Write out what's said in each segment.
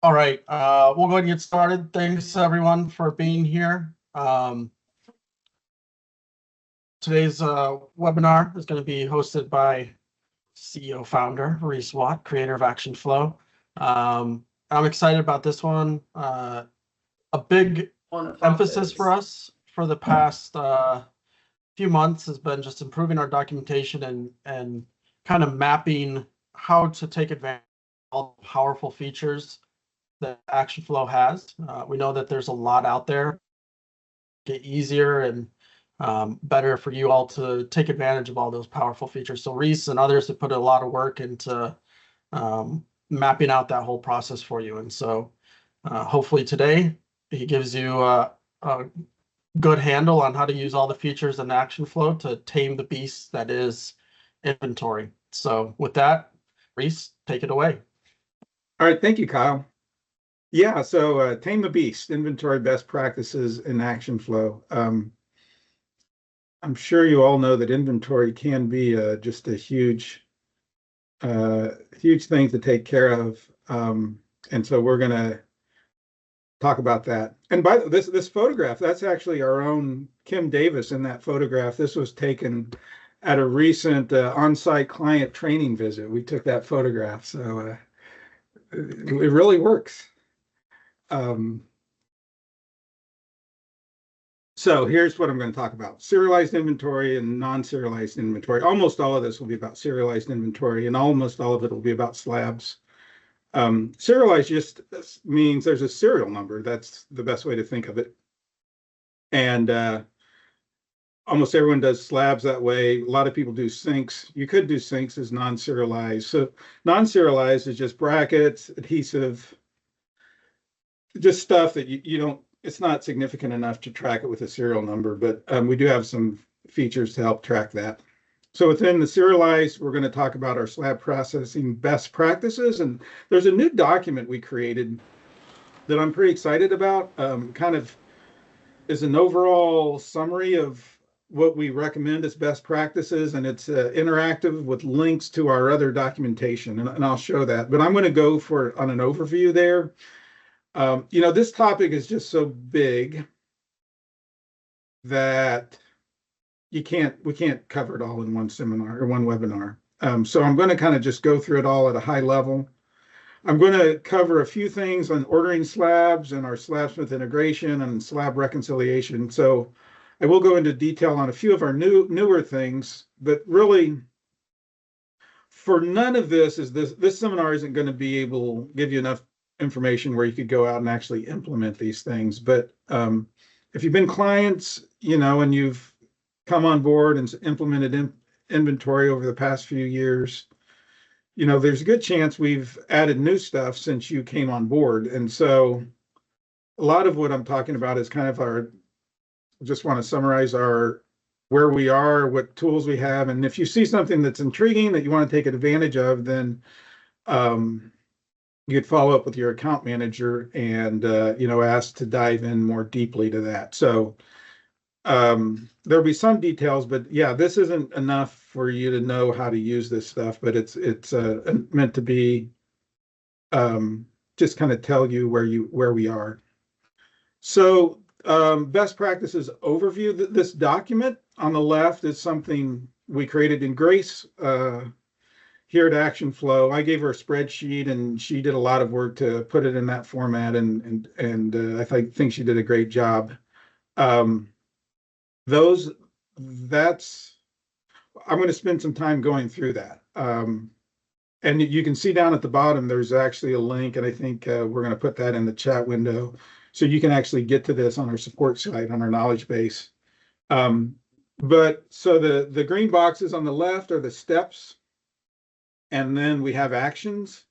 All right, we'll go ahead and get started. Thanks everyone for being here. Today's webinar is going to be hosted by CEO founder Reese Watt, creator of ActionFlow. I'm excited about this one. A big emphasis for us for the past few months has been just improving our documentation and kind of mapping how to take advantage of all the powerful features that ActionFlow has. We know that there's a lot out there. Get easier and better for you all to take advantage of all those powerful features. So Reese and others have put a lot of work into mapping out that whole process for you. And so hopefully today he gives you a good handle on how to use all the features in ActionFlow to tame the beast that is inventory. So with that, Reese, take it away. All right, thank you, Kyle. Yeah, so Tame the Beast, inventory best practices in ActionFlow. I'm sure you all know that inventory can be just a huge thing to take care of. And so we're going to talk about that. And by this photograph, that's actually our own Kim Davis in that photograph. This was taken at a recent on-site client training visit. We took that photograph, so it really works. So here's what I'm going to talk about: serialized inventory and non-serialized inventory. Almost all of this will be about serialized inventory, and almost all of it will be about slabs. Serialized just means there's a serial number. That's the best way to think of it. And almost everyone does slabs that way. A lot of people do sinks. You could do sinks as non-serialized. So non-serialized is just brackets, adhesive, just stuff that you don't, it's not significant enough to track it with a serial number, but we do have some features to help track that. So within the serialized, we're going to talk about our slab processing best practices. And there's a new document we created that I'm pretty excited about. Kind of is an overall summary of what we recommend as best practices, and it's interactive with links to our other documentation, and I'll show that. But I'm going to go on an overview there. This topic is just so big that we can't cover it all in one seminar or one webinar. So I'm going to kind of just go through it all at a high level. I'm going to cover a few things on ordering slabs and our slabsmith integration and slab reconciliation. So I will go into detail on a few of our newer things, but really for none of this seminar isn't going to be able to give you enough information where you could go out and actually implement these things. But if you've been clients, and you've come on board and implemented inventory over the past few years, there's a good chance we've added new stuff since you came on board. And so a lot of what I'm talking about is kind of I just want to summarize where we are, what tools we have. And if you see something that's intriguing that you want to take advantage of, then you could follow up with your account manager and ask to dive in more deeply to that. So there'll be some details, but yeah, this isn't enough for you to know how to use this stuff, but it's meant to be just kind of tell you where we are. So best practices overview. This document on the left is something we created in Grace here at ActionFlow. I gave her a spreadsheet, and she did a lot of work to put it in that format, and I think she did a great job. I'm going to spend some time going through that. And you can see down at the bottom, there's actually a link, and I think we're going to put that in the chat window, so you can actually get to this on our support site, on our knowledge base. But so the green boxes on the left are the steps. And then we have actions.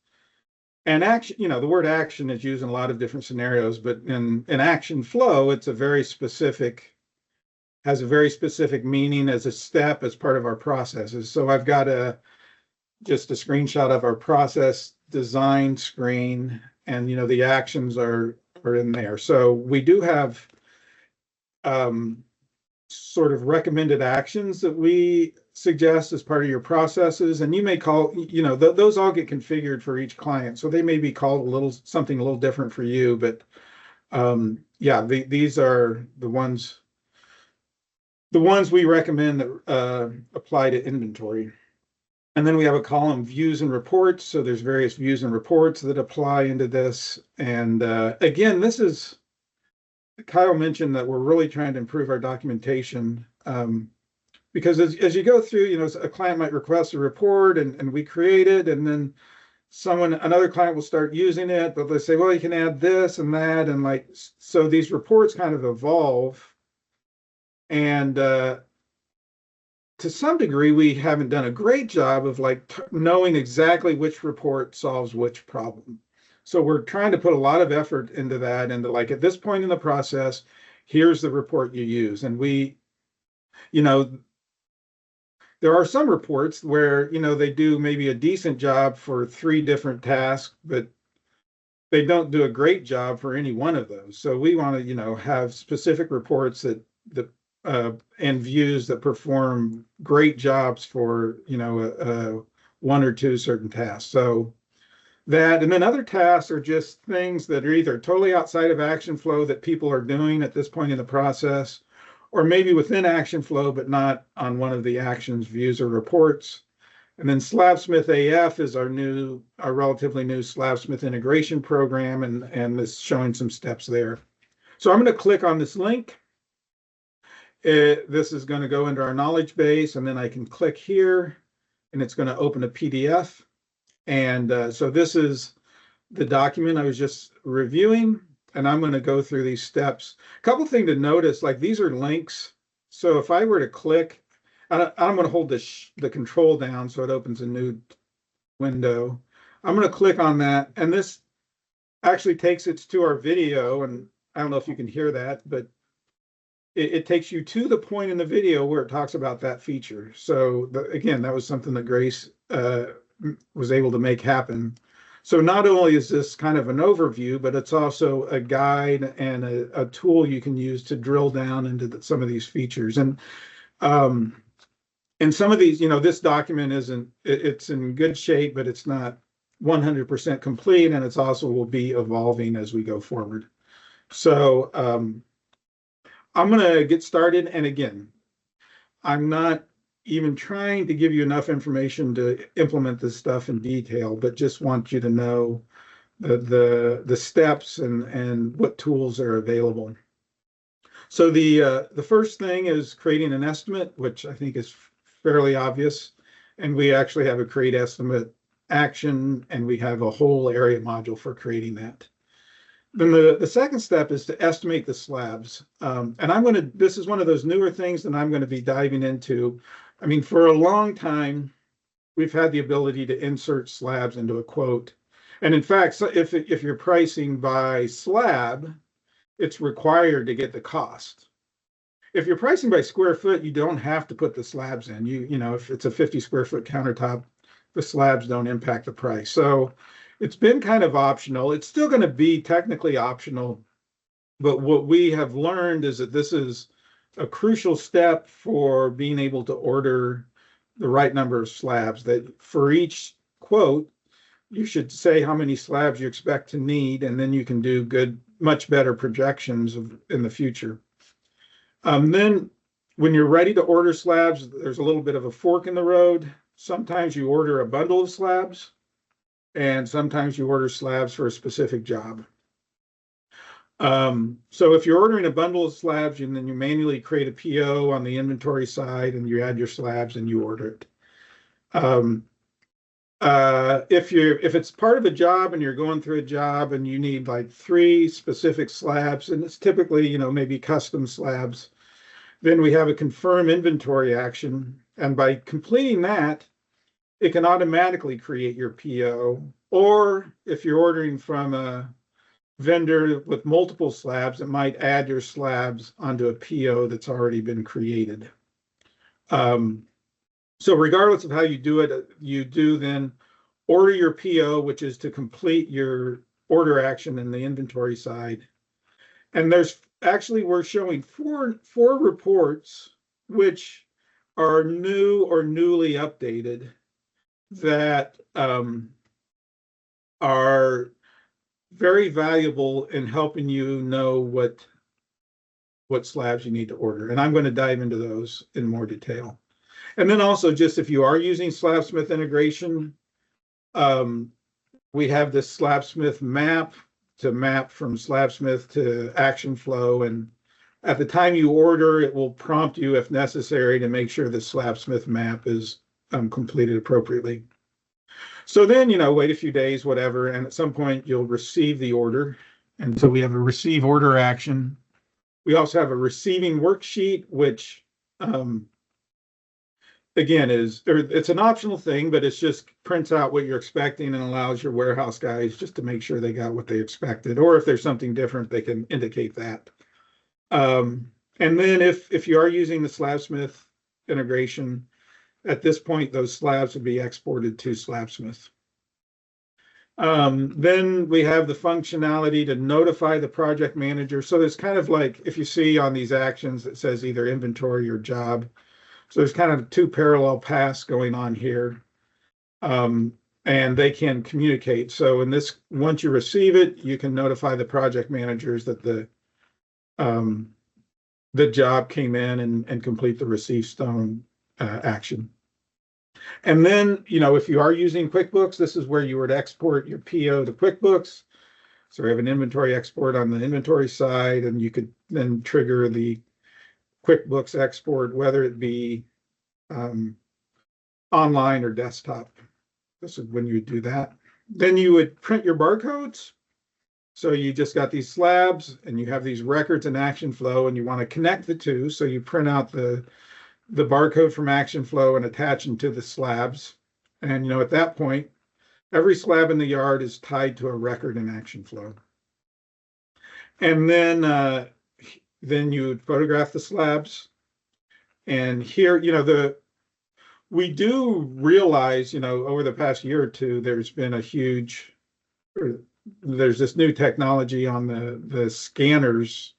And action, the word action is used in a lot of different scenarios, but in ActionFlow, it's has a very specific meaning as a step as part of our processes. So I've got just a screenshot of our process design screen, and the actions are in there. So we do have sort of recommended actions that we suggest as part of your processes, and you may call, those all get configured for each client. So they may be called something a little different for you, but yeah, these are the ones we recommend that apply to inventory. And then we have a column views and reports. So there's various views and reports that apply into this. And again, Kyle mentioned that we're really trying to improve our documentation. Because as you go through, a client might request a report and we create it, and then another client will start using it, but they say, well, you can add this and that. And so these reports kind of evolve. And to some degree, we haven't done a great job of knowing exactly which report solves which problem. So we're trying to put a lot of effort into that. And at this point in the process, here's the report you use. And there are some reports where, they do maybe a decent job for 3 different tasks, but they don't do a great job for any one of those. So we want to, have specific reports that and views that perform great jobs for, 1 or 2 certain tasks. So that, and then other tasks are just things that are either totally outside of ActionFlow that people are doing at this point in the process, or maybe within ActionFlow, but not on one of the actions, views, or reports. And then SlabSmith AF is our relatively new SlabSmith integration program, and this showing some steps there. So I'm going to click on this link. This is going to go into our knowledge base, and then I can click here, and it's going to open a PDF. And so this is the document I was just reviewing, and I'm going to go through these steps. A couple things to notice, these are links. So if I were to click, I'm going to hold the control down so it opens a new window. I'm going to click on that, and this actually takes it to our video, and I don't know if you can hear that, but it takes you to the point in the video where it talks about that feature. So again, that was something that Grace was able to make happen. So not only is this kind of an overview, but it's also a guide and a tool you can use to drill down into some of these features. And some of these, this document it's in good shape, but it's not 100% complete, and it's also will be evolving as we go forward. So I'm going to get started. And again, I'm not even trying to give you enough information to implement this stuff in detail, but just want you to know the steps and what tools are available. So the first thing is creating an estimate, which I think is fairly obvious. And we actually have a create estimate action, and we have a whole area module for creating that. Then the second step is to estimate the slabs. And this is one of those newer things that I'm going to be diving into. I mean, for a long time, we've had the ability to insert slabs into a quote. And in fact, so if you're pricing by slab, it's required to get the cost. If you're pricing by square foot, you don't have to put the slabs in. If it's a 50 square foot countertop, the slabs don't impact the price. So it's been kind of optional. It's still going to be technically optional, but what we have learned is that this is a crucial step for being able to order the right number of slabs. That for each quote, you should say how many slabs you expect to need, and then you can do much better projections in the future. Then when you're ready to order slabs, there's a little bit of a fork in the road. Sometimes you order a bundle of slabs, and sometimes you order slabs for a specific job. So if you're ordering a bundle of slabs, and then you manually create a PO on the inventory side, and you add your slabs and you order it. If it's part of a job and you're going through a job and you need 3 specific slabs, and it's typically, maybe custom slabs, then we have a confirm inventory action. And by completing that, it can automatically create your PO. Or if you're ordering from a vendor with multiple slabs, it might add your slabs onto a PO that's already been created. So regardless of how you do it, you do then order your PO, which is to complete your order action in the inventory side. And we're showing four reports, which are new or newly updated that are very valuable in helping you know what slabs you need to order. And I'm going to dive into those in more detail. And then also, just if you are using Slabsmith integration, we have this Slabsmith map to map from Slabsmith to ActionFlow. And at the time you order, it will prompt you, if necessary, to make sure the Slabsmith map is completed appropriately. So then, wait a few days, whatever, and at some point you'll receive the order. And so we have a receive order action. We also have a receiving worksheet, which again it's an optional thing, but it's just prints out what you're expecting and allows your warehouse guys just to make sure they got what they expected, or if there's something different, they can indicate that. And then if you are using the Slabsmith integration, at this point, those slabs would be exported to Slabsmith. Then we have the functionality to notify the project manager. So there's kind of like, if you see on these actions, it says either inventory or job. So there's kind of two parallel paths going on here. And they can communicate. So in this, once you receive it, you can notify the project managers that the job came in and complete the receive stone action. And then, if you are using QuickBooks, this is where you would export your PO to QuickBooks. So we have an inventory export on the inventory side, and you could then trigger the QuickBooks export, whether it be online or desktop. This is when you would do that. Then you would print your barcodes. So you just got these slabs and you have these records in ActionFlow, and you want to connect the two. So you print out the barcode from ActionFlow and attach them to the slabs. And, at that point, every slab in the yard is tied to a record in ActionFlow. And then you would photograph the slabs. And here, we do realize, over the past year or two, there's this new technology on the scanners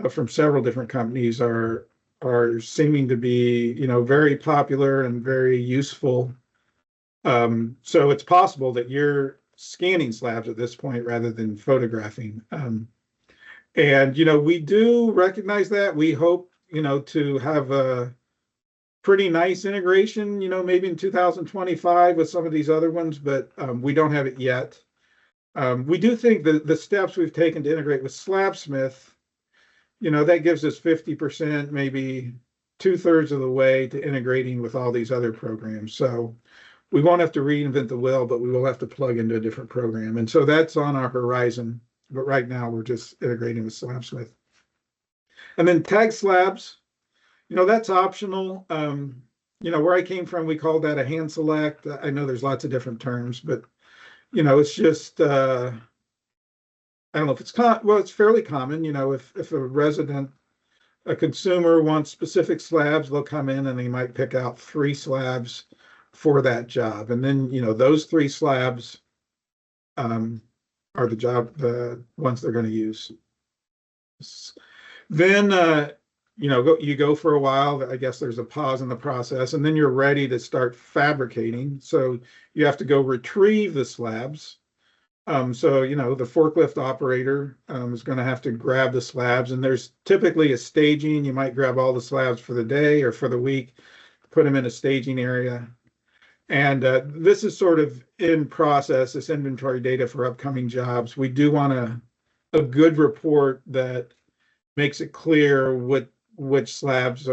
from several different companies are seeming to be, very popular and very useful. So it's possible that you're scanning slabs at this point rather than photographing. And, we do recognize that. We hope, to have a pretty nice integration, maybe in 2025 with some of these other ones, but we don't have it yet. We do think that the steps we've taken to integrate with Slabsmith, that gives us 50%, maybe 2/3 of the way to integrating with all these other programs. So we won't have to reinvent the wheel, but we will have to plug into a different program. And so that's on our horizon. But right now we're just integrating with Slabsmith. And then tag slabs, that's optional. Where I came from, we called that a hand select. I know there's lots of different terms, but it's just I don't know if it's it's fairly common. If a consumer wants specific slabs, they'll come in and they might pick out 3 slabs for that job, and then those 3 slabs are the ones they're going to use. Then you go for a while. I guess there's a pause in the process, and then you're ready to start fabricating. So you have to go retrieve the slabs. So the forklift operator is going to have to grab the slabs, and there's typically a staging. You might grab all the slabs for the day or for the week, put them in a staging area. And this is sort of in process, this inventory data for upcoming jobs. We do want a good report that makes it clear which slabs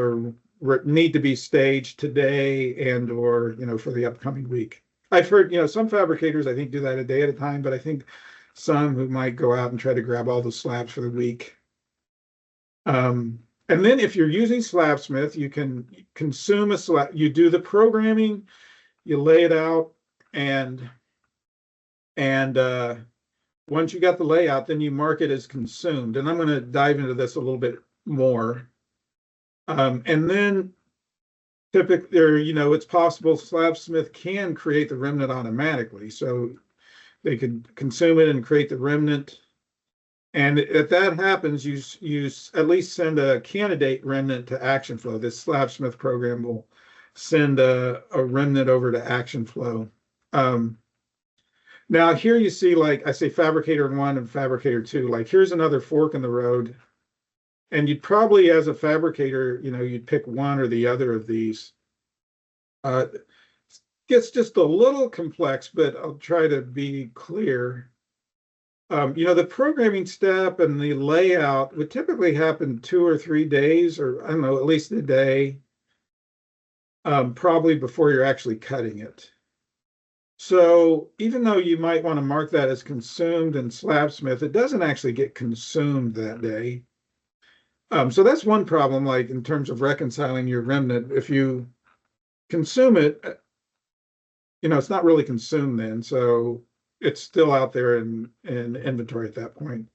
need to be staged today and or for the upcoming week. I've heard some fabricators I think do that a day at a time, but I think some who might go out and try to grab all the slabs for the week. And then if you're using Slabsmith, you can consume a slab. You do the programming, you lay it out, and once you got the layout, then you mark it as consumed. And I'm going to dive into this a little bit more. And then typically, it's possible Slabsmith can create the remnant automatically. So they could consume it and create the remnant. And if that happens, you at least send a candidate remnant to ActionFlow. This SlabSmith program will send a remnant over to ActionFlow. Now here you see, like I say, Fabricator 1 and Fabricator 2. Like here's another fork in the road. And you'd probably, as a fabricator, you'd pick one or the other of these. Gets just a little complex, but I'll try to be clear. The programming step and the layout would typically happen 2 or 3 days, or I don't know, at least a day, probably before you're actually cutting it. So even though you might want to mark that as consumed in SlabSmith, it doesn't actually get consumed that day. So that's one problem, like in terms of reconciling your remnant. If you consume it, it's not really consumed then. So it's still out there in inventory at that point.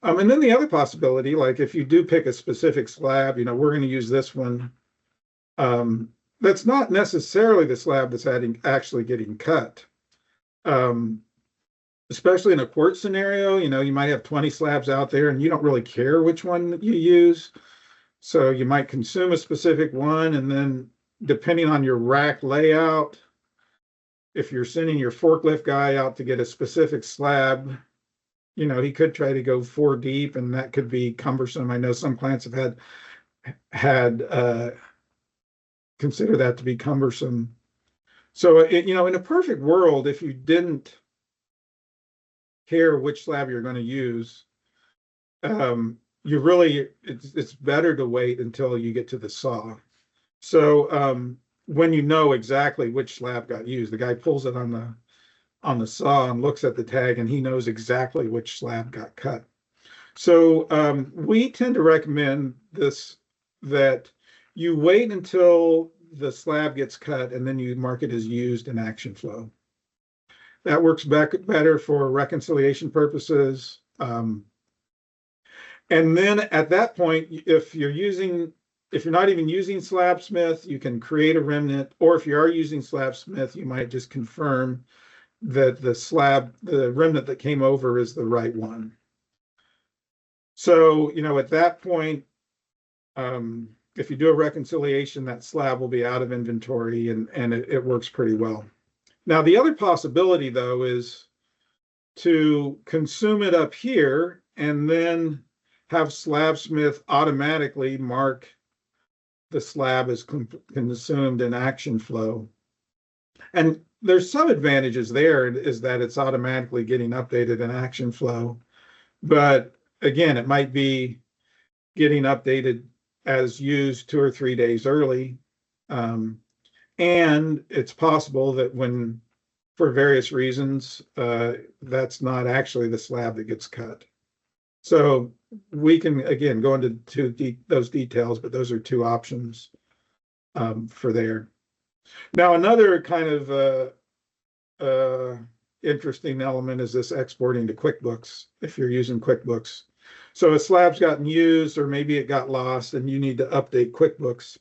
And then the other possibility, like if you do pick a specific slab, we're going to use this one. That's not necessarily the slab that's actually getting cut. Especially in a quartz scenario, you might have 20 slabs out there and you don't really care which one you use. So you might consume a specific one, and then depending on your rack layout, if you're sending your forklift guy out to get a specific slab, he could try to go 4 deep, and that could be cumbersome. I know some clients have had consider that to be cumbersome. So, in a perfect world, if you didn't care which slab you're going to use, it's better to wait until you get to the saw. So when you know exactly which slab got used, the guy pulls it on the saw and looks at the tag, and he knows exactly which slab got cut. So we tend to recommend that you wait until the slab gets cut and then you mark it as used in ActionFlow. That works better for reconciliation purposes. And then at that point, if you're not even using SlabSmith, you can create a remnant, or if you are using SlabSmith, you might just confirm that the remnant that came over is the right one. So, at that point, if you do a reconciliation, that slab will be out of inventory, and it works pretty well. Now, the other possibility, though, is to consume it up here and then have SlabSmith automatically mark the slab as consumed in ActionFlow. And there's some advantages there, is that it's automatically getting updated in ActionFlow. But again, it might be getting updated as used 2 or 3 days early. And it's possible that when, for various reasons, that's not actually the slab that gets cut. So we can, again, go into those details, but those are 2 options for there. Now, another kind of interesting element is this exporting to QuickBooks, if you're using QuickBooks. So a slab's gotten used, or maybe it got lost, and you need to update QuickBooks.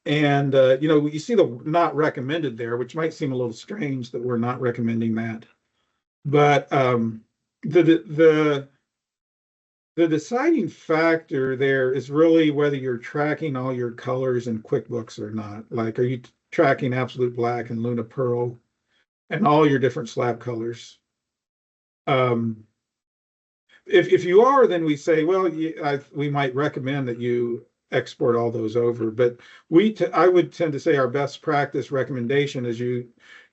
And, you see the not recommended there, which might seem a little strange that we're not recommending that. But the deciding factor there is really whether you're tracking all your colors in QuickBooks or not. Like, are you tracking Absolute Black and Luna Pearl and all your different slab colors? If you are, then we say, well, we might recommend that you export all those over. But I would tend to say our best practice recommendation is you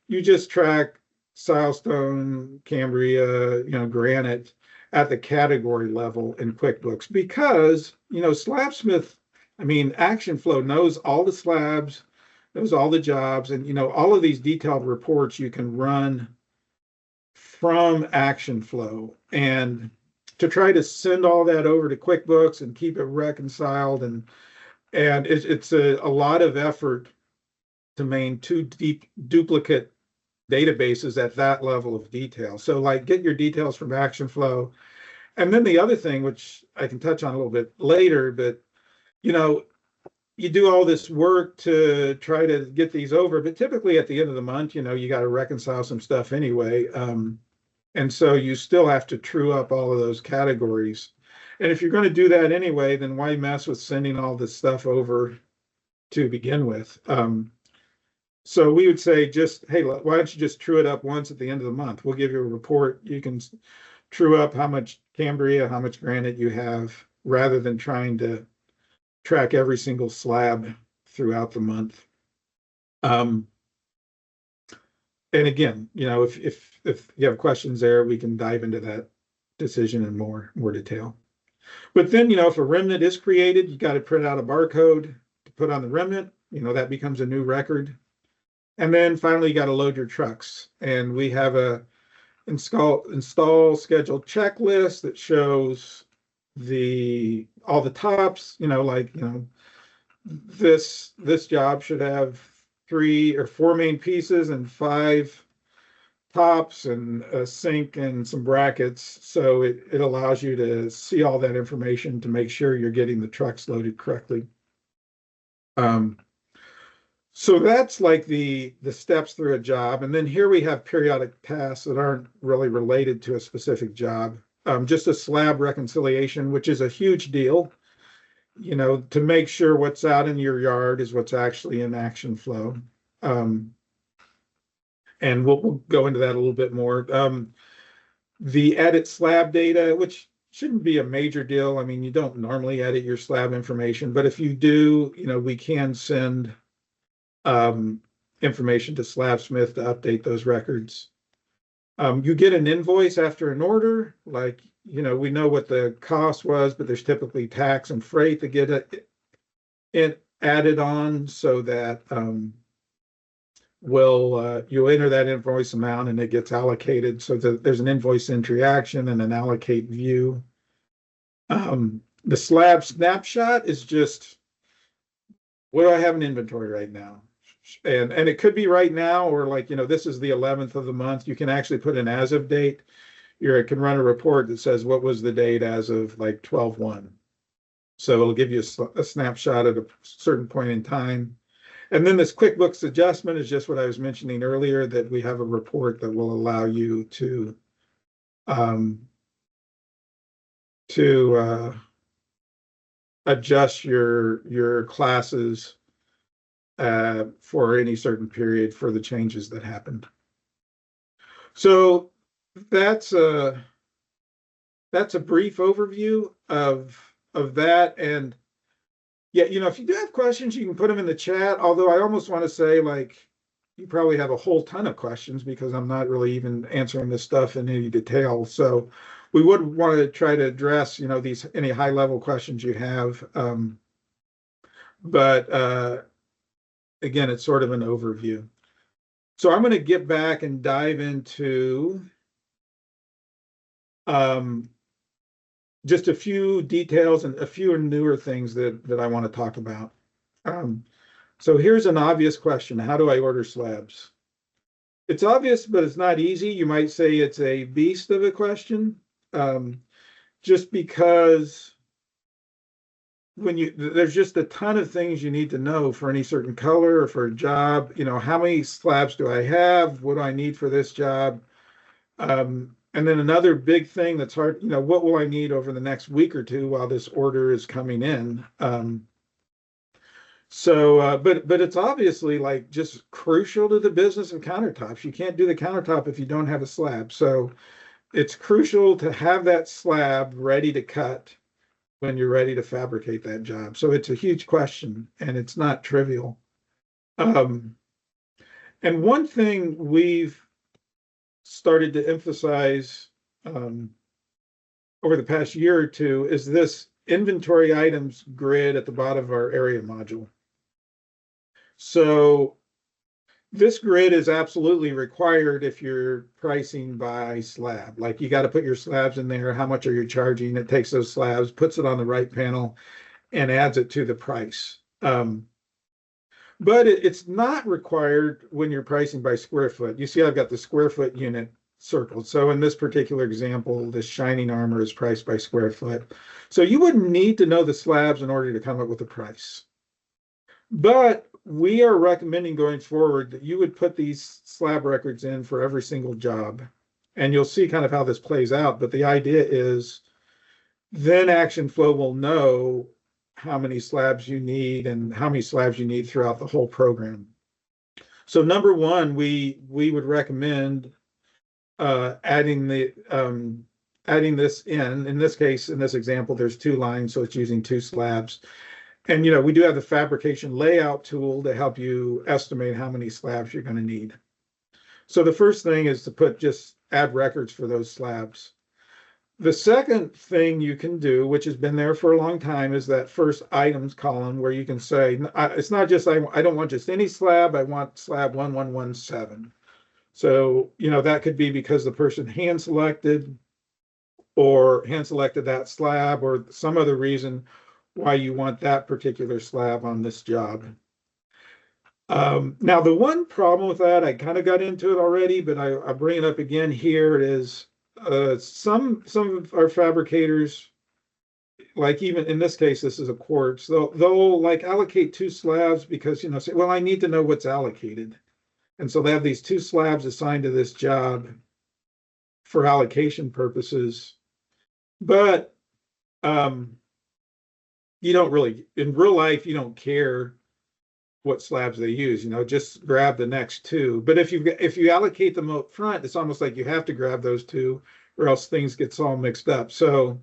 just track silestone, Cambria, granite at the category level in QuickBooks, because SlabSmith, ActionFlow knows all the slabs, knows all the jobs, and all of these detailed reports you can run from ActionFlow. And to try to send all that over to QuickBooks and keep it reconciled, and it's a lot of effort to maintain 2 deep duplicate databases at that level of detail. So, like, get your details from ActionFlow. And then the other thing, which I can touch on a little bit later, but you do all this work to try to get these over, but typically at the end of the month, you got to reconcile some stuff anyway. And so you still have to true up all of those categories. And if you're going to do that anyway, then why mess with sending all this stuff over to begin with? So we would say just, hey, why don't you just true it up once at the end of the month? We'll give you a report. You can true up how much Cambria, how much granite you have, rather than trying to track every single slab throughout the month. And again, if you have questions there, we can dive into that decision in more detail. But then, if a remnant is created, you got to print out a barcode to put on the remnant. That becomes a new record. And then finally, you got to load your trucks. And we have a install schedule checklist that shows all the tops, this job should have 3 or 4 main pieces and 5 tops and a sink and some brackets. So it allows you to see all that information to make sure you're getting the trucks loaded correctly. So that's like the steps through a job. And then here we have periodic tasks that aren't really related to a specific job. Just a slab reconciliation, which is a huge deal, to make sure what's out in your yard is what's actually in ActionFlow. And we'll go into that a little bit more. The edit slab data, which shouldn't be a major deal. I mean, you don't normally edit your slab information, but if you do, we can send information to Slabsmith to update those records. You get an invoice after an order, like, we know what the cost was, but there's typically tax and freight to get it added on, so that you'll enter that invoice amount and it gets allocated, so that there's an invoice entry action and an allocate view. The slab snapshot is just, what do I have in inventory right now? And it could be right now, or this is the 11th of the month. You can actually put an as of date. It can run a report that says what was the date as of 12/1. So it'll give you a snapshot at a certain point in time. And then this QuickBooks adjustment is just what I was mentioning earlier, that we have a report that will allow you to adjust your classes for any certain period for the changes that happened. So that's a brief overview of that. And yeah, if you do have questions, you can put them in the chat. Although I almost want to say, you probably have a whole ton of questions, because I'm not really even answering this stuff in any detail. So we would want to try to address, any high level questions you have. But again, it's sort of an overview. So I'm going to get back and dive into just a few details and a few newer things that I want to talk about. So here's an obvious question. How do I order slabs? It's obvious, but it's not easy. You might say it's a beast of a question, just because there's just a ton of things you need to know for any certain color or for a job. How many slabs do I have? What do I need for this job? And then another big thing that's hard, what will I need over the next week or two while this order is coming in? But it's obviously just crucial to the business of countertops. You can't do the countertop if you don't have a slab. So it's crucial to have that slab ready to cut when you're ready to fabricate that job. So it's a huge question, and it's not trivial. And one thing we've started to emphasize over the past year or two is this inventory items grid at the bottom of our area module. So this grid is absolutely required if you're pricing by slab. You got to put your slabs in there. How much are you charging? It takes those slabs, puts it on the right panel, and adds it to the price. But it's not required when you're pricing by square foot. You see, I've got the square foot unit circled. So in this particular example, this shining armor is priced by square foot. So you wouldn't need to know the slabs in order to come up with a price. But we are recommending going forward that you would put these slab records in for every single job. And you'll see kind of how this plays out. But the idea is then ActionFlow will know how many slabs you need and how many slabs you need throughout the whole program. So number one, we would recommend adding this in. In this case, in this example, there's 2 lines, so it's using 2 slabs. And we do have the fabrication layout tool to help you estimate how many slabs you're going to need. So the first thing is to just add records for those slabs. The second thing you can do, which has been there for a long time, is that first items column where you can say, it's not just, I don't want just any slab, I want slab 1117. So, that could be because the person hand selected that slab or some other reason why you want that particular slab on this job. Now, the one problem with that, I kind of got into it already, but I bring it up again here, is some of our fabricators, like even in this case, this is a quartz, they'll like allocate 2 slabs because, say, well, I need to know what's allocated. And so they have these 2 slabs assigned to this job for allocation purposes. But you don't really, in real life, you don't care what slabs they use, just grab the next 2. But if you allocate them up front, it's almost like you have to grab those 2 or else things gets all mixed up. So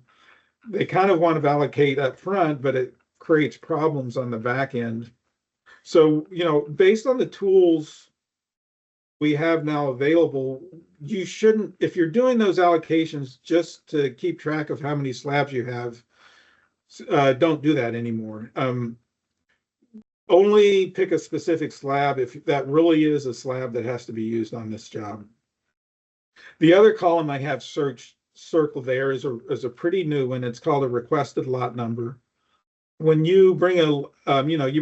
they kind of want to allocate up front, but it creates problems on the back end. So, based on the tools we have now available, you shouldn't, if you're doing those allocations just to keep track of how many slabs you have, don't do that anymore. Only pick a specific slab if that really is a slab that has to be used on this job. The other column I have circled there is a pretty new one. It's called a requested lot number. When you bring you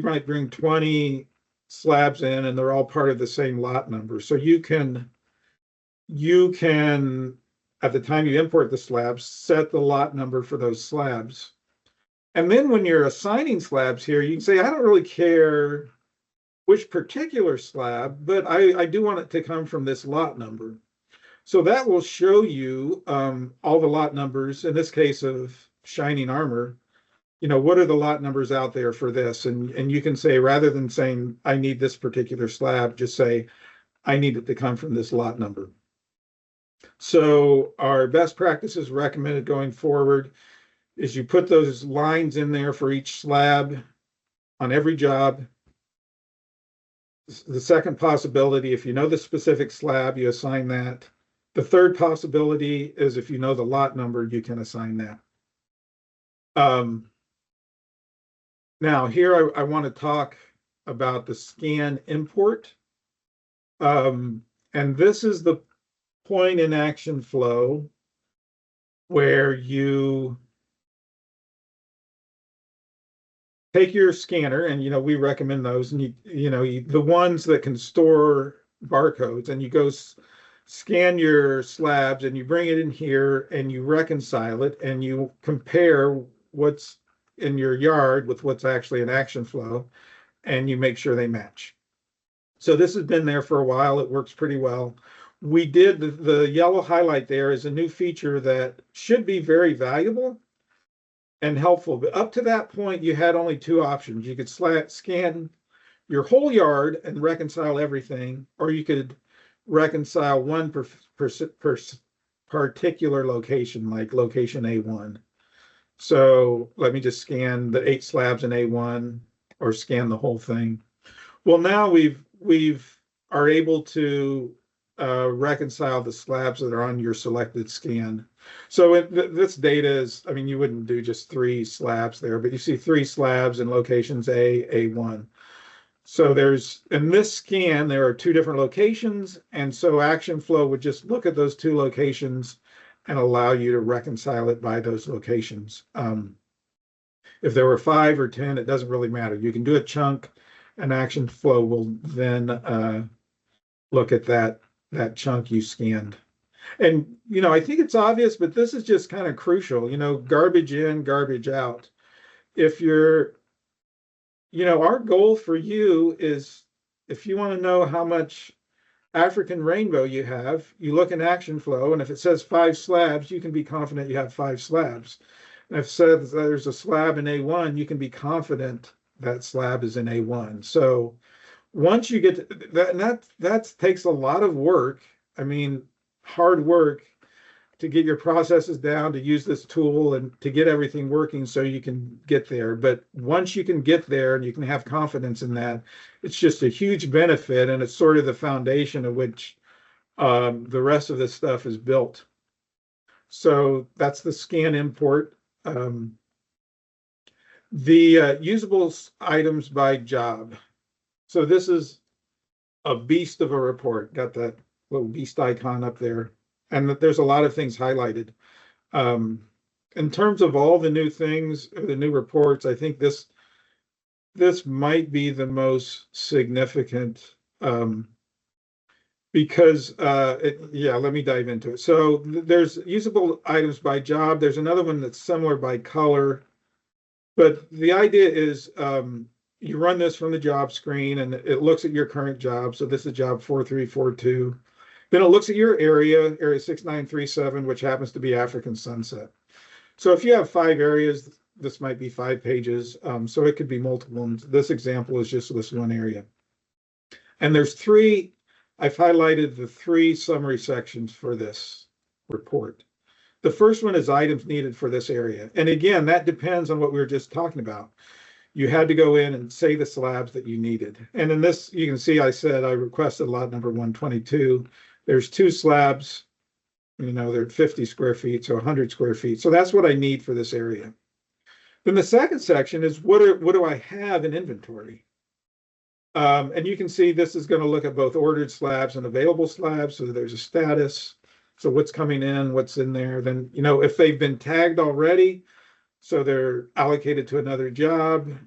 might bring 20 slabs in and they're all part of the same lot number. So you can, at the time you import the slabs, set the lot number for those slabs. And then when you're assigning slabs here, you can say, I don't really care which particular slab, but I do want it to come from this lot number. So that will show you all the lot numbers, in this case of shining armor, what are the lot numbers out there for this? And you can say, rather than saying, I need this particular slab, just say, I need it to come from this lot number. So our best practices recommended going forward is you put those lines in there for each slab on every job. The second possibility, if you know the specific slab, you assign that. The third possibility is if you know the lot number, you can assign that. Now here I want to talk about the scan import. And this is the point in ActionFlow where you take your scanner, and we recommend those, and the ones that can store barcodes, and you go scan your slabs and you bring it in here and you reconcile it and you compare what's in your yard with what's actually in ActionFlow, and you make sure they match. So this has been there for a while. It works pretty well. We did the yellow highlight there is a new feature that should be very valuable and helpful. But up to that point, you had only 2 options. You could scan your whole yard and reconcile everything, or you could reconcile one particular location, like location A1. So let me just scan the 8 slabs in A1 or scan the whole thing. Well, now we've are able to reconcile the slabs that are on your selected scan. So this data is, you wouldn't do just 3 slabs there, but you see 3 slabs in locations A1. So in this scan, there are 2 different locations. And so ActionFlow would just look at those 2 locations and allow you to reconcile it by those locations. If there were 5 or 10, it doesn't really matter. You can do a chunk, and ActionFlow will then look at that chunk you scanned. And, I think it's obvious, but this is just kind of crucial, garbage in, garbage out. If you're, our goal for you is, if you want to know how much African rainbow you have, you look in ActionFlow, and if it says 5 slabs, you can be confident you have 5 slabs. And if it says there's a slab in A1, you can be confident that slab is in A1. So once you get to that, and that takes a lot of work. I mean, hard work to get your processes down, to use this tool and to get everything working so you can get there. But once you can get there and you can have confidence in that, it's just a huge benefit, and it's sort of the foundation of which the rest of this stuff is built. So that's the scan import. The usable items by job. So this is a beast of a report. Got that little beast icon up there. And there's a lot of things highlighted. In terms of all the new things, the new reports, I think this might be the most significant because let me dive into it. So there's usable items by job. There's another one that's similar by color, but the idea is you run this from the job screen and it looks at your current job. So this is job 4342. Then it looks at your area 6937, which happens to be African Sunset. So if you have 5 areas, this might be 5 pages. So it could be multiple. And this example is just this one area. And there's 3, I've highlighted the 3 summary sections for this report. The first one is items needed for this area. And again, that depends on what we were just talking about. You had to go in and say the slabs that you needed. And in this, you can see I said I requested lot number 122. There's 2 slabs, they're 50 square feet, so 100 square feet. So that's what I need for this area. Then the second section is what do I have in inventory? And you can see this is going to look at both ordered slabs and available slabs. So there's a status. So what's coming in, what's in there. Then, if they've been tagged already, so they're allocated to another job,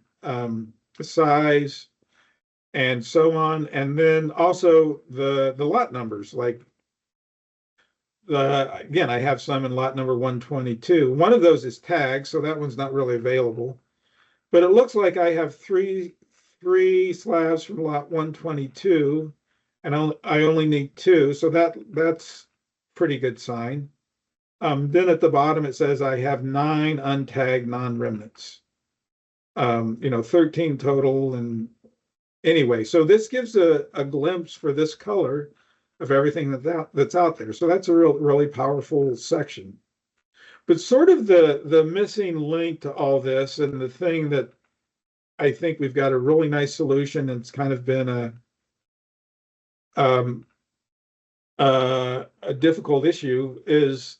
size, and so on. And then also the lot numbers, like again, I have some in lot number 122. One of those is tagged, so that one's not really available. But it looks like I have three slabs from lot 122, and I only need 2, so that's pretty good sign. Then at the bottom it says I have 9 untagged non-remnants. 13 total, and anyway, so this gives a glimpse for this color of everything that's out there. So that's a really powerful section. But sort of the missing link to all this, and the thing that I think we've got a really nice solution, and it's kind of been a difficult issue, is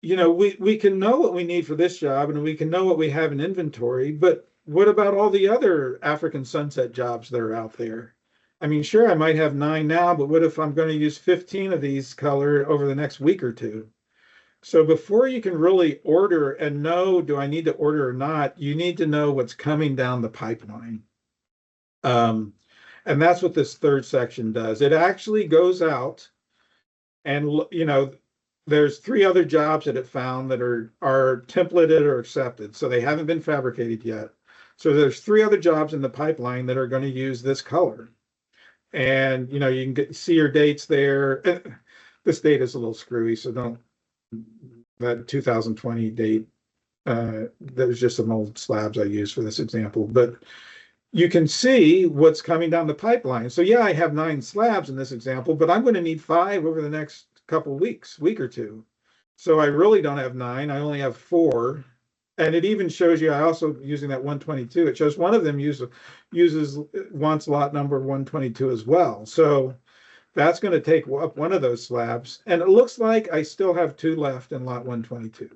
we can know what we need for this job and we can know what we have in inventory, but what about all the other African Sunset jobs that are out there? I mean, sure, I might have 9 now, but what if I'm going to use 15 of these color over the next week or 2? So before you can really order and know, do I need to order or not, you need to know what's coming down the pipeline. And that's what this third section does. It actually goes out and, there's 3 other jobs that it found that are templated or accepted. So they haven't been fabricated yet. So there's 3 other jobs in the pipeline that are going to use this color. And, you can see your dates there. This date is a little screwy, so that 2020 date, there's just some old slabs I used for this example. But you can see what's coming down the pipeline. So yeah, I have 9 slabs in this example, but I'm going to need 5 over the next couple of weeks, week or 2. So I really don't have 9, I only have 4. And it even shows you, I also using that 122, it shows one of them wants lot number 122 as well. So that's going to take up one of those slabs. And it looks like I still have 2 left in lot 122.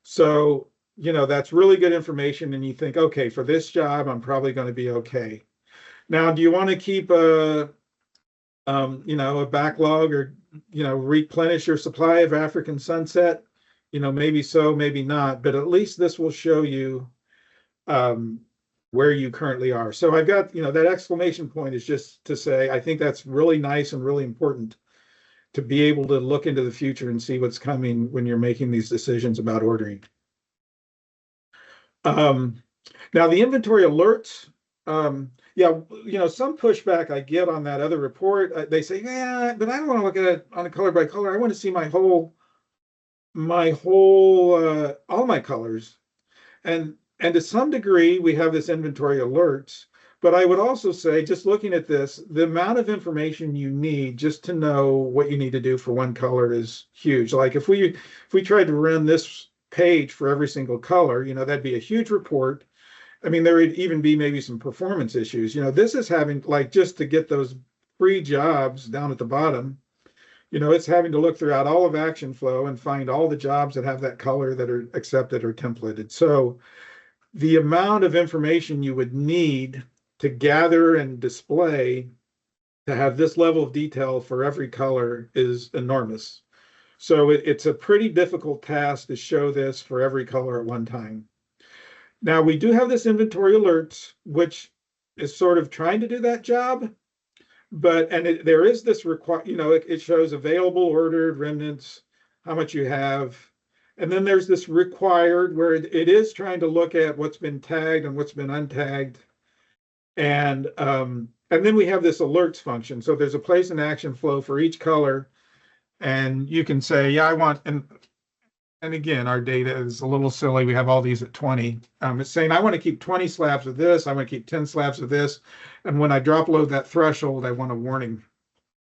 So, that's really good information. And you think, okay, for this job, I'm probably going to be okay. Now, do you want to keep a backlog, or, replenish your supply of African Sunset? Maybe so, maybe not, but at least this will show you where you currently are. So I've got, that exclamation point is just to say, I think that's really nice and really important to be able to look into the future and see what's coming when you're making these decisions about ordering. Now the inventory alerts, Yeah, some pushback I get on that other report, they say, yeah, but I don't want to look at it on a color by color. I want to see all my colors. And to some degree, we have this inventory alerts. But I would also say, just looking at this, the amount of information you need just to know what you need to do for one color is huge. Like if we tried to run this page for every single color, that'd be a huge report. I mean, there would even be maybe some performance issues. This is having, like, just to get those free jobs down at the bottom, it's having to look throughout all of ActionFlow and find all the jobs that have that color that are accepted or templated. So the amount of information you would need to gather and display to have this level of detail for every color is enormous. So it's a pretty difficult task to show this for every color at one time. Now we do have this inventory alerts, which is sort of trying to do that job, but there is this require, it shows available, ordered, remnants, how much you have. And then there's this required where it is trying to look at what's been tagged and what's been untagged. And then we have this alerts function. So there's a place in ActionFlow for each color. And you can say, yeah, I want, and again, our data is a little silly. We have all these at 20. It's saying I want to keep 20 slabs of this. I want to keep 10 slabs of this. And when I drop load that threshold, I want a warning,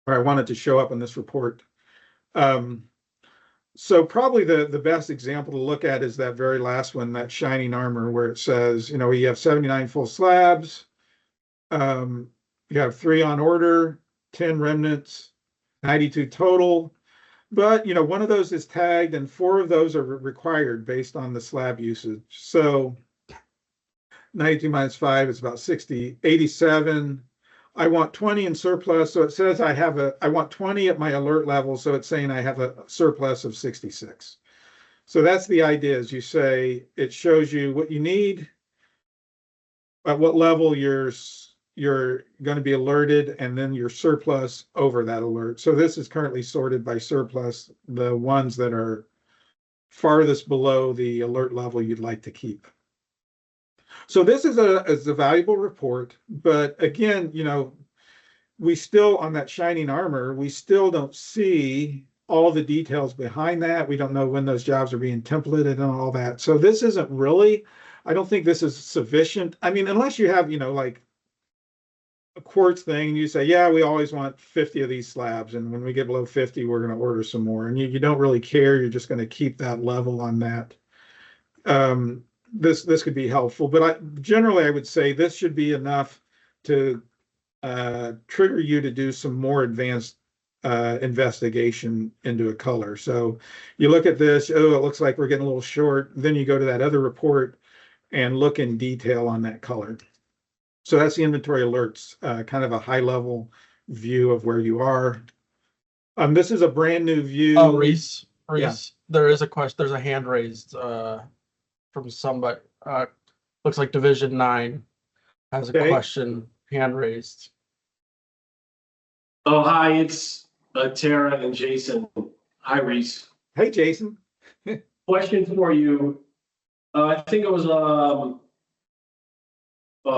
or I want it to show up in this report. So probably the best example to look at is that very last one, that shining armor, where it says, you have 79 full slabs. You have 3 on order, 10 remnants, 92 total. But, one of those is tagged and 4 of those are required based on the slab usage. So 92 minus 5 is about 60, 87. I want 20 in surplus. So it says I want 20 at my alert level. So it's saying I have a surplus of 66. So that's the idea, is you say, it shows you what you need, at what level you're going to be alerted, and then your surplus over that alert. So this is currently sorted by surplus, the ones that are farthest below the alert level you'd like to keep. So this is a valuable report, but again, we still, on that shining armor, we still don't see all the details behind that. We don't know when those jobs are being templated and all that. So this isn't really, I don't think this is sufficient. I mean, unless you have, like a quartz thing, and you say, yeah, we always want 50 of these slabs, and when we get below 50, we're going to order some more, and you don't really care, you're just going to keep that level on that. This could be helpful, but generally I would say this should be enough to trigger you to do some more advanced investigation into a color. So you look at this, oh, it looks like we're getting a little short. Then you go to that other report and look in detail on that color. So that's the inventory alerts, kind of a high level view of where you are. This is a brand new view. Oh, Reese, Yeah. there is a question. There's a hand raised from somebody. Looks like Division 9 has a Okay. question, hand raised. Oh, hi, it's Tara and Jason. Hi, Reese. Hey, Jason. Question for you. I think it was a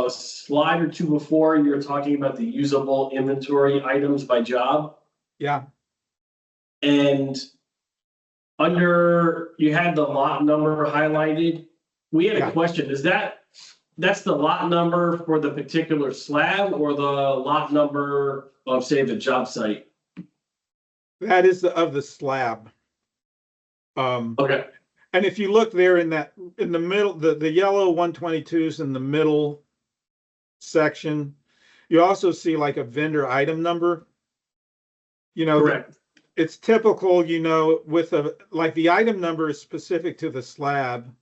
slide or two before, you were talking about the usable inventory items by job. Yeah. And under, you had the lot number highlighted. We had a question. Is that's the lot number for the particular slab, or the lot number of, say, the job site? That is of the slab. Okay. And if you look there in the middle, the yellow 122s in the middle section, you also see like a vendor item number. Correct. It's typical, with like the item number is specific to the slab.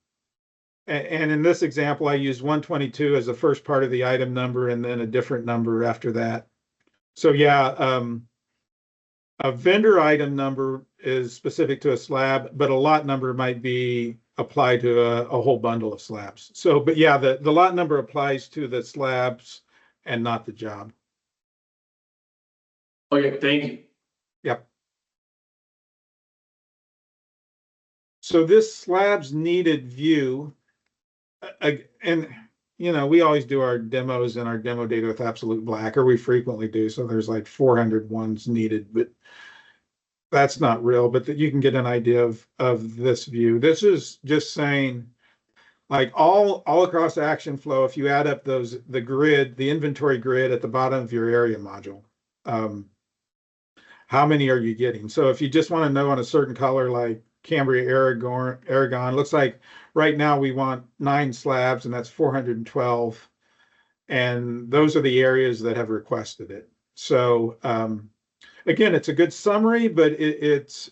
And in this example, I use 122 as the first part of the item number, and then a different number after that. So yeah, a vendor item number is specific to a slab, but a lot number might be applied to a whole bundle of slabs. So, but yeah, the lot number applies to the slabs and not the job. Okay, thank you. Yep. So this slabs needed view, and we always do our demos and our demo data with absolute black, or we frequently do. So there's like 400 ones needed, but that's not real. But that you can get an idea of this view. This is just saying, like all across ActionFlow, if you add up the grid, the inventory grid at the bottom of your area module, how many are you getting? So if you just want to know on a certain color, like Cambria Aragon, looks like right now we want 9 slabs, and that's 412. And those are the areas that have requested it. So again, it's a good summary, but it's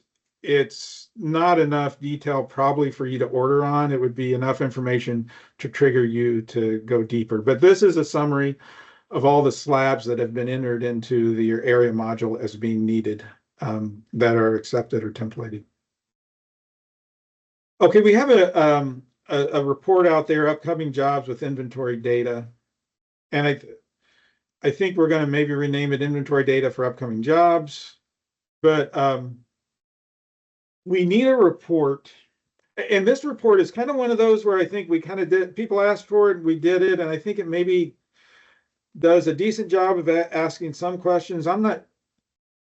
not enough detail probably for you to order on. It would be enough information to trigger you to go deeper. But this is a summary of all the slabs that have been entered into your area module as being needed, that are accepted or templated. Okay, we have a report out there, upcoming jobs with inventory data. And I think we're going to maybe rename it inventory data for upcoming jobs. But we need a report. And this report is kind of one of those where I think we kind of did, people asked for it, we did it, and I think it maybe does a decent job of asking some questions. I'm not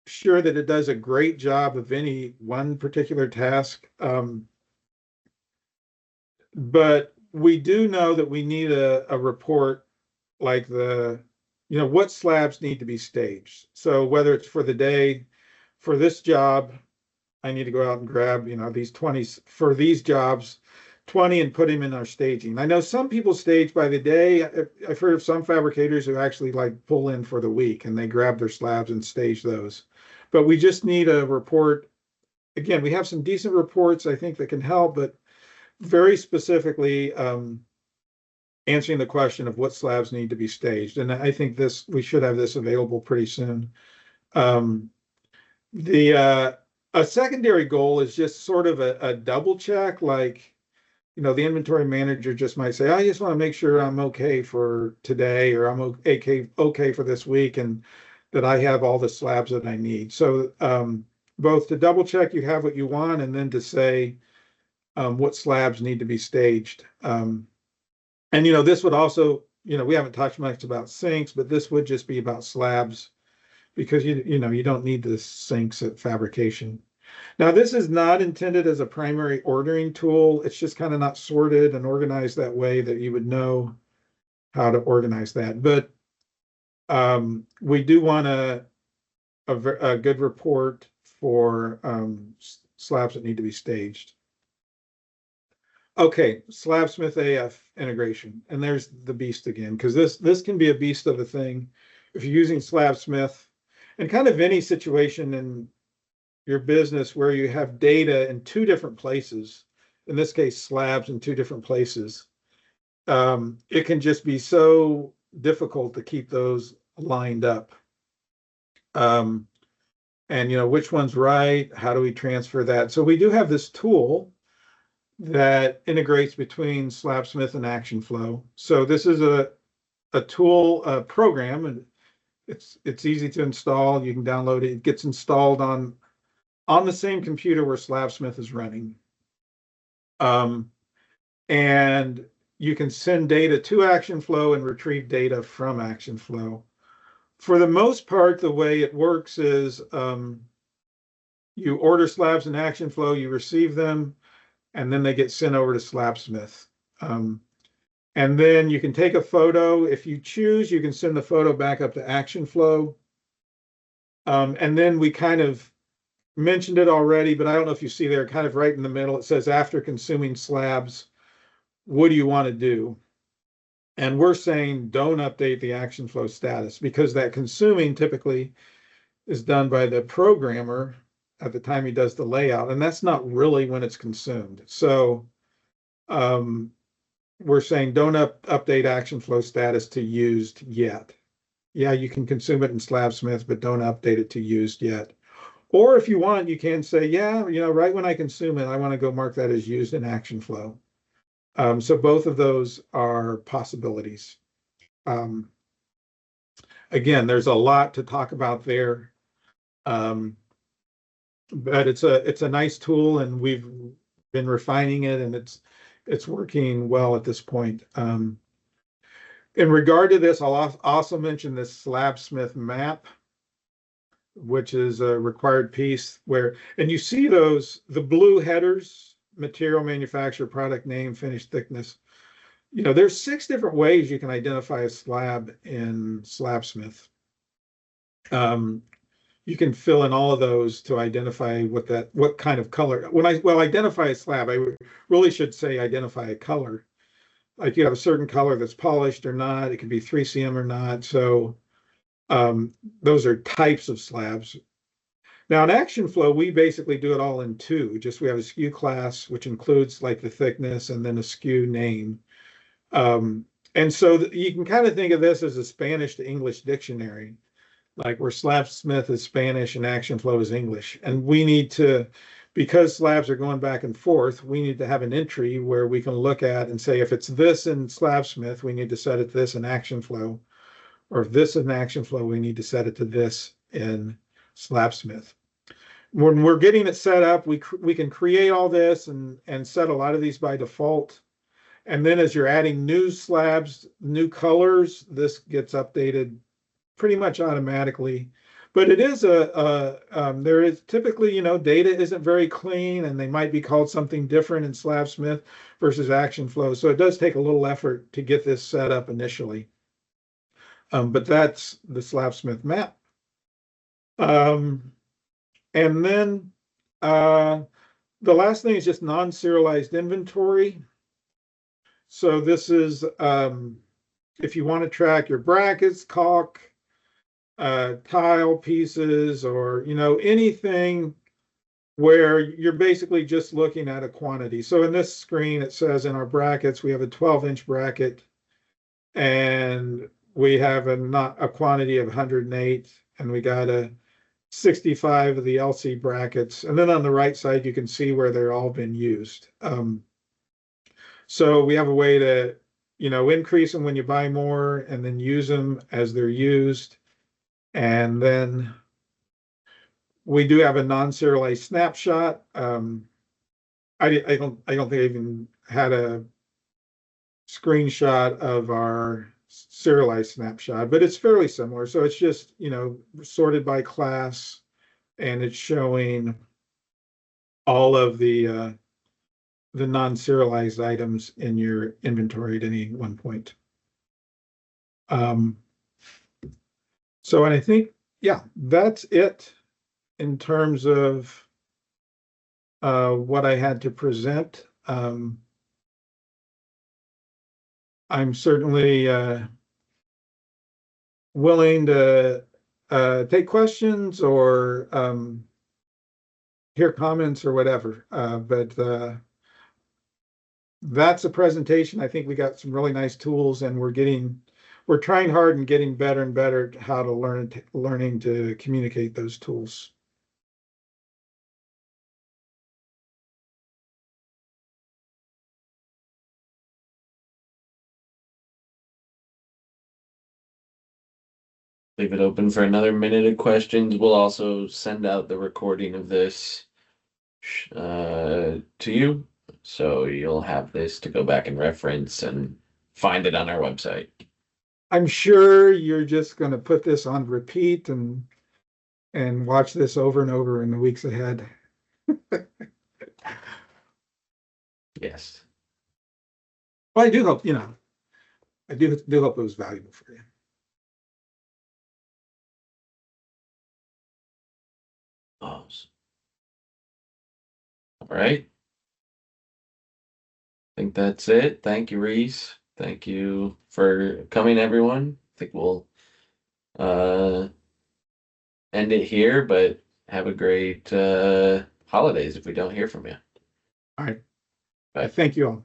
sure that it does a great job of any one particular task. But we do know that we need a report like what slabs need to be staged. So whether it's for the day, for this job, I need to go out and grab, these 20 for these jobs, 20 and put them in our staging. I know some people stage by the day. I've heard of some fabricators who actually like pull in for the week and they grab their slabs and stage those. But we just need a report. Again, we have some decent reports, I think, that can help, but very specifically answering the question of what slabs need to be staged. And I think we should have this available pretty soon. A secondary goal is just sort of a double check, like, the inventory manager just might say, I just want to make sure I'm okay for today, or I'm okay for this week, and that I have all the slabs that I need. So both to double check you have what you want, and then to say what slabs need to be staged. And this would also, we haven't talked much about sinks, but this would just be about slabs, because you don't need the sinks at fabrication. Now, this is not intended as a primary ordering tool. It's just kind of not sorted and organized that way that you would know how to organize that. But we do want a good report for slabs that need to be staged. Okay, Slabsmith AF integration. And there's the beast again, because this can be a beast of a thing if you're using Slabsmith, and kind of any situation in your business where you have data in 2 different places, in this case, slabs in 2 different places. It can just be so difficult to keep those lined up. And which one's right? How do we transfer that? So we do have this tool that integrates between Slabsmith and ActionFlow. So this is a tool, program, and it's easy to install. You can download it. It gets installed on the same computer where Slabsmith is running. And you can send data to ActionFlow and retrieve data from ActionFlow. For the most part, the way it works is you order slabs in ActionFlow, you receive them, and then they get sent over to Slabsmith. And then you can take a photo. If you choose, you can send the photo back up to ActionFlow. And then we kind of mentioned it already, but I don't know if you see there, kind of right in the middle, it says, after consuming slabs, what do you want to do? And we're saying don't update the ActionFlow status, because that consuming typically is done by the programmer at the time he does the layout, and that's not really when it's consumed. So we're saying don't update ActionFlow status to used yet. Yeah, you can consume it in Slabsmith, but don't update it to used yet. Or if you want, you can say, yeah, right when I consume it, I want to go mark that as used in ActionFlow. So both of those are possibilities. Again, there's a lot to talk about there. But it's a nice tool, and we've been refining it, and it's working well at this point. In regard to this, I'll also mention this slabsmith map, which is a required piece where, and you see those, the blue headers, material, manufacturer, product name, finished thickness. You know, there's 6 different ways you can identify a slab in Slabsmith. You can fill in all of those to identify what kind of color. Identify a slab, I really should say identify a color. Like you have a certain color that's polished or not, it could be 3cm or not. So those are types of slabs. Now in ActionFlow, we basically do it all in 2. Just we have a SKU class, which includes like the thickness and then a SKU name. And so you can kind of think of this as a Spanish to English dictionary, like where Slabsmith is Spanish and ActionFlow is English. And we need to, because slabs are going back and forth, we need to have an entry where we can look at and say, if it's this in Slabsmith, we need to set it to this in ActionFlow. Or if this is in ActionFlow, we need to set it to this in Slabsmith. When we're getting it set up, we can create all this and set a lot of these by default. And then as you're adding new slabs, new colors, this gets updated pretty much automatically. But it is there is typically, you know, data isn't very clean and they might be called something different in Slabsmith versus ActionFlow. So it does take a little effort to get this set up initially. But that's the Slabsmith map. And then the last thing is just non-serialized inventory. So this is if you want to track your brackets, caulk, tile pieces, or you know, anything where you're basically just looking at a quantity. So in this screen, it says in our brackets, we have a 12-inch bracket and we have a quantity of 108, and we got a 65 of the LC brackets. And then on the right side, you can see where they're all been used. So we have a way to, you know, increase them when you buy more and then use them as they're used. And then we do have a non-serialized snapshot. I don't think I even had a screenshot of our serialized snapshot, but it's fairly similar. So it's just, you know, sorted by class, and it's showing all of the non-serialized items in your inventory at any one point. So, and I think, yeah, that's it in terms of what I had to present. I'm certainly willing to take questions or hear comments or whatever, but that's a presentation. I think we got some really nice tools, and we're trying hard and getting better and better at how to learning to communicate those tools. Leave it open for another minute of questions. We'll also send out the recording of this to you, so you'll have this to go back and reference and find it on our website. I'm sure you're just going to put this on repeat and watch this over and over in the weeks ahead. Yes. Well, I do hope, you know, I do hope it was valuable for you. All right. I think that's it. Thank you, Reese. Thank you for coming, everyone. I think we'll end it here, but have a great holidays if we don't hear from you. All right. Bye. Thank you all.